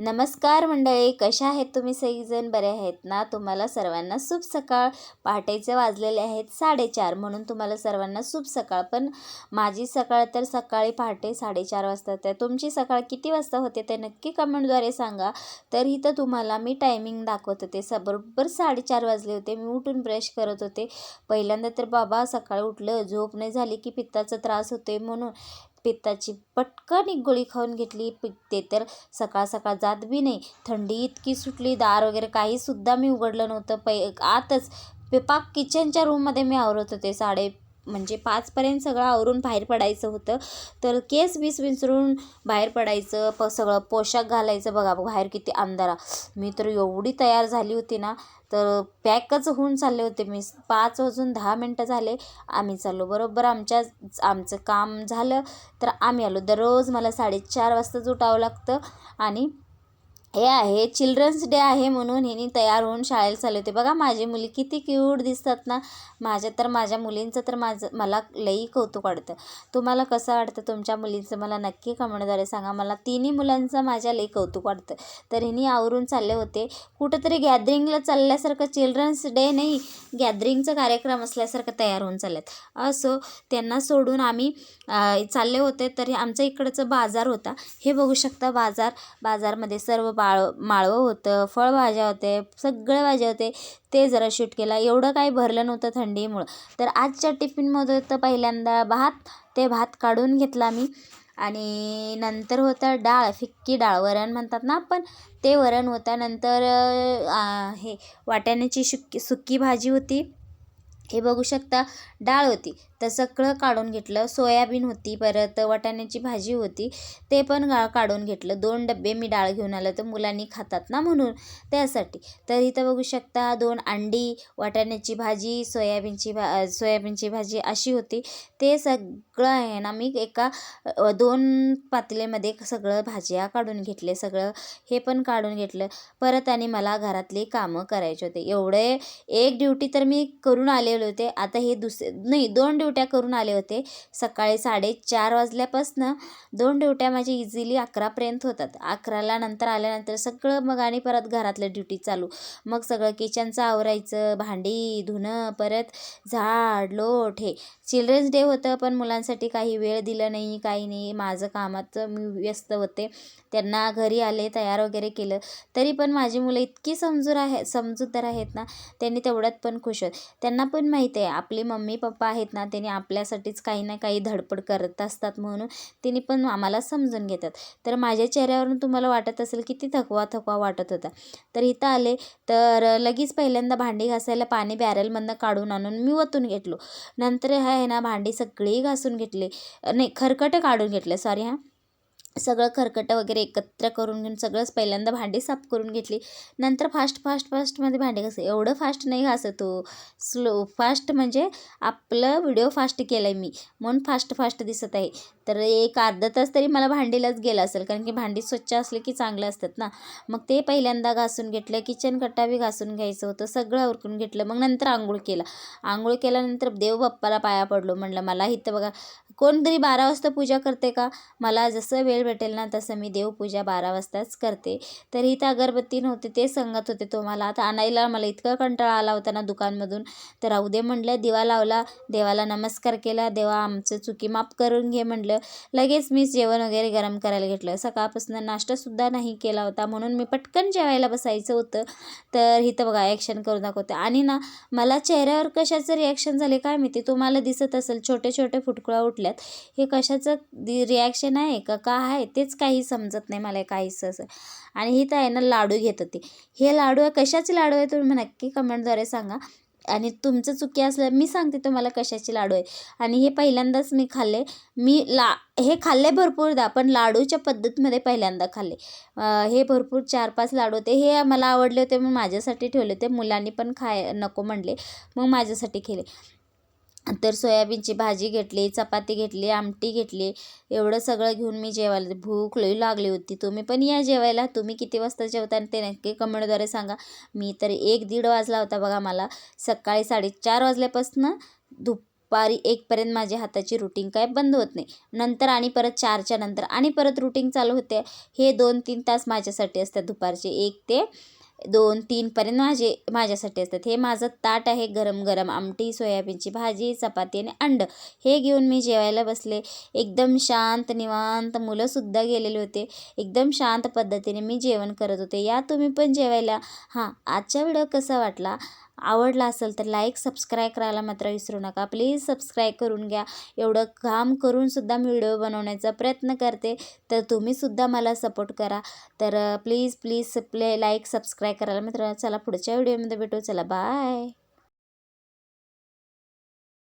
नमस्कार मंडळी, कशा आहेत तुम्ही सगळीजण? बरे आहेत ना? तुम्हाला सर्वांना शुभ सकाळ. पहाटेचे वाजलेले आहेत 4:30 म्हणून तुम्हाला सर्वांना शुभ सकाळ. पण माझी सकाळ तर सकाळी पहाटे 4:30 वाजता. तर तुमची सकाळ किती वाजता होते ते नक्की कमेंटद्वारे सांगा. तर इथं तुम्हाला मी टायमिंग दाखवत होते. बरोबर 4:30 वाजले होते. मी उठून ब्रश करत होते. पहिल्यांदा तर बाबा सकाळी उठलं, झोप नाही झाली की पित्ताचा त्रास होते म्हणून पित्ताची पटकन एक गोळी खाऊन घेतली. ते तर सकाळ सकाळ जात बी नाही. थंडी इतकी सुटली, दार वगैरे काहीसुद्धा मी उघडलं नव्हतं. आतच पाक किचनच्या रूममध्ये मी आवरत होते. म्हणजे 5पर्यंत सगळं आवरून बाहेर पडायचं होतं. तर केस बीस विंचरून बाहेर पडायचं, सगळं पोशाख घालायचं. बघा बाहेर किती अंधारा. मी तर एवढी तयार झाली होती ना, तर पॅकच होऊन चालले होते मी. 5:10 झाले. आम्ही चाललो. बरोबर आमचं काम झालं तर आम्ही आलो. दररोज मला 4:30 वाजताच उठावं लागतं. आणि हे आहे चिल्ड्रन्स डे आहे म्हणून ह्यानी तयार होऊन शाळेला चालले होते. बघा माझी मुली किती क्यूट दिसतात ना. माझ्या मुलींचं तर मला लई कौतुक वाटतं. तुम्हाला कसं वाटतं तुमच्या मुलींचं मला नक्की कमेंटद्वारे सांगा. मला तिन्ही मुलांचं माझ्या लई कौतुक वाटतं. तर ह्यानी आवरून चालले होते. कुठंतरी गॅदरिंगला चालल्यासारखं, चिल्ड्रन्स डे नाही गॅदरिंगचा कार्यक्रम असल्यासारखं तयार होऊन चालल्यात. असो, त्यांना सोडून आम्ही चालले होते. तर आमच्या इकडचं बाजार होता. हे बघू शकता बाजारमध्ये सर्व माळवं होतं, फळभाज्या होते, सगळ्या भाज्या होते. ते जरा शूट केला. एवढं काही भरलं नव्हतं थंडीमुळं. तर आजच्या टिफिनमध्ये होतं पहिल्यांदा भात काढून घेतला मी. आणि नंतर होतं डाळ, फिक्की डाळ, वरण म्हणतात ना आपण, ते वरण होतं. नंतर हे वाटाण्याची सुक्की भाजी होती. हे बघू शकता. डाळ होती तर सगळं काढून घेतलं. सोयाबीन होती, परत वाटाण्याची भाजी होती, ते पण काढून घेतलं. 2 डब्बे मी डाळ घेऊन आलं, तर मुलांनी खातात ना म्हणून त्यासाठी. तर इथं बघू शकता 2 अंडी, वाटाण्याची भाजी, सोयाबीनची भाजी अशी होती. ते सगळं आहे ना मी एका 2 पातेल्यामध्ये सगळं भाज्या काढून घेतले. सगळं हे पण काढून घेतलं. परत आणि मला घरातली कामं करायचे होते. एवढे एक ड्युटी तर मी करून आलेले होते. आता हे 2 ड्युट्या करून आले होते. सकाळी 4:30 वाजल्यापासनं 2 ड्युट्या माझी इझिली 11पर्यंत होतात. 11ला नंतर आल्यानंतर सगळं मग आणि परत घरातलं ड्युटी चालू. मग सगळं किचनचं आवरायचं, भांडी धुणं, परत झाड लोट. हे चिल्ड्रन्स डे होतं पण मुलांसाठी काही वेळ दिलं नाही, काही नाही. माझं कामात मी व्यस्त होते. त्यांना घरी आले, तयार वगैरे केलं. तरी पण माझी मुलं इतकी समजूतदार आहेत ना, त्यांनी तेवढ्यात पण खुश आहेत. त्यांना पण माहीत आहे आपले मम्मी पप्पा आहेत ना, त्यांनी आपल्यासाठीच काही ना काही धडपड करत असतात म्हणून त्यांनी पण आम्हाला समजून घेतात. तर माझ्या चेहऱ्यावरून तुम्हाला वाटत असेल किती थकवा वाटत होता. तर इथं आले तर लगेच पहिल्यांदा भांडी घासायला पाणी बॅरलमधनं काढून आणून मी ओतून घेतलो. नंतर आहे ना भांडी सगळी घासून घेतली. नाही, खरकटं काढून घेतलं, सॉरी हां. सगळं खरकटं वगैरे एकत्र करून घेऊन सगळंच पहिल्यांदा भांडी साफ करून घेतली. नंतर फास्टमध्ये भांडी घासा. एवढं फास्ट नाही घासत हो, फास्ट म्हणजे आपलं व्हिडिओ फास्ट केला आहे मी म्हणून फास्ट दिसत आहे. तर एक अर्धा तास तरी मला भांडीलाच गेला असेल, कारण की भांडी स्वच्छ असले की चांगलं असतात ना. मग ते पहिल्यांदा घासून घेतलं. किचन कट्टा बी घासून घ्यायचं होतं. सगळं उरकून घेतलं. मग नंतर आंघोळ केल्यानंतर देवबाप्पाला पाया पडलो. म्हणलं मला इथं बघा कोणतरी 12 वाजता पूजा करते का? मला जसं वेळ भेटेल ना तसं मी देवपूजा 12 वाजताच करते. तर इथं अगरबत्ती नव्हते, ते सांगत होते तुम्हाला. आता आणायला मला इतका कंटाळा आला होता ना दुकानमधून. तर राहू दे म्हटलं. दिवा लावला, देवाला नमस्कार केला. देवा आमचं चुकी माफ करून घे म्हटलं. लगेच मी जेवण वगैरे गरम करायला घेतलं. सकाळपासून नाश्तासुद्धा नाही केला होता म्हणून मी पटकन जेवायला बसायचं होतं. तर इथं बघा ॲक्शन करून दाखवते. आणि ना मला चेहऱ्यावर कशाचं रिॲक्शन झाले काय माहिती. तुम्हाला दिसत असेल छोटे फुटकुळा उठल्यात. हे कशाचं रिॲक्शन आहे का आहे तेच काही समजत नाही मला काहीच असं. आणि ही तर आहे ना लाडू घेत होते. हे लाडू कशाचे लाडू आहे तुम्ही नक्की कमेंटद्वारे सांगा. आणि तुमचं चुकी असलं मी सांगते तुम्हाला कशाचे लाडू आहे. आणि हे पहिल्यांदाच मी खाल्ले. हे खाल्ले भरपूरदा, पण लाडूच्या पद्धतीमध्ये पहिल्यांदा खाल्ले. हे भरपूर 4-5 लाडू होते. हे मला आवडले होते मग माझ्यासाठी ठेवले होते. मुलांनी पण नको म्हणले, मग माझ्यासाठी केले. तर सोयाबीनची भाजी घेतली, चपाती घेतली, आमटी घेतली. एवढं सगळं घेऊन मी जेवायला. भूक लई लागली होती. तुम्ही पण या जेवायला. तुम्ही किती वाजता जेवता ते नक्की कमेंटद्वारे सांगा. मी तर 1-1:30 वाजला होता बघा मला. सकाळी 4:30 वाजल्यापासून दुपारी 1पर्यंत माझ्या हाताची रुटीन काय बंद होत नाही. नंतर आणि परत 4च्या नंतर आणि परत रुटीन चालू होते. हे 2-3 तास माझ्यासाठी असतात दुपारचे 1 ते 2-3 पर्यंत माझ्यासाठी असतात. हे माझं ताट आहे गरम गरम आमटी, सोयाबीनची भाजी, चपाती आणि अंड हे घेऊन मी जेवायला बसले. एकदम शांत निवांत, मुलंसुद्धा गेलेले होते. एकदम शांत पद्धतीने मी जेवण करत होते. या तुम्ही पण जेवायला. आजचा व्हिडिओ कसा वाटला? आवडला असेल तर लाईक सबस्क्राईब करायला मात्र विसरू नका. प्लीज सबस्क्राईब करून घ्या. एवढं काम करूनसुद्धा मी व्हिडिओ बनवण्याचा प्रयत्न करते, तर तुम्हीसुद्धा मला सपोर्ट करा. तर प्लीज लाईक सबस्क्राईब करायला मात्र. चला पुढच्या व्हिडिओमध्ये भेटू. चला बाय.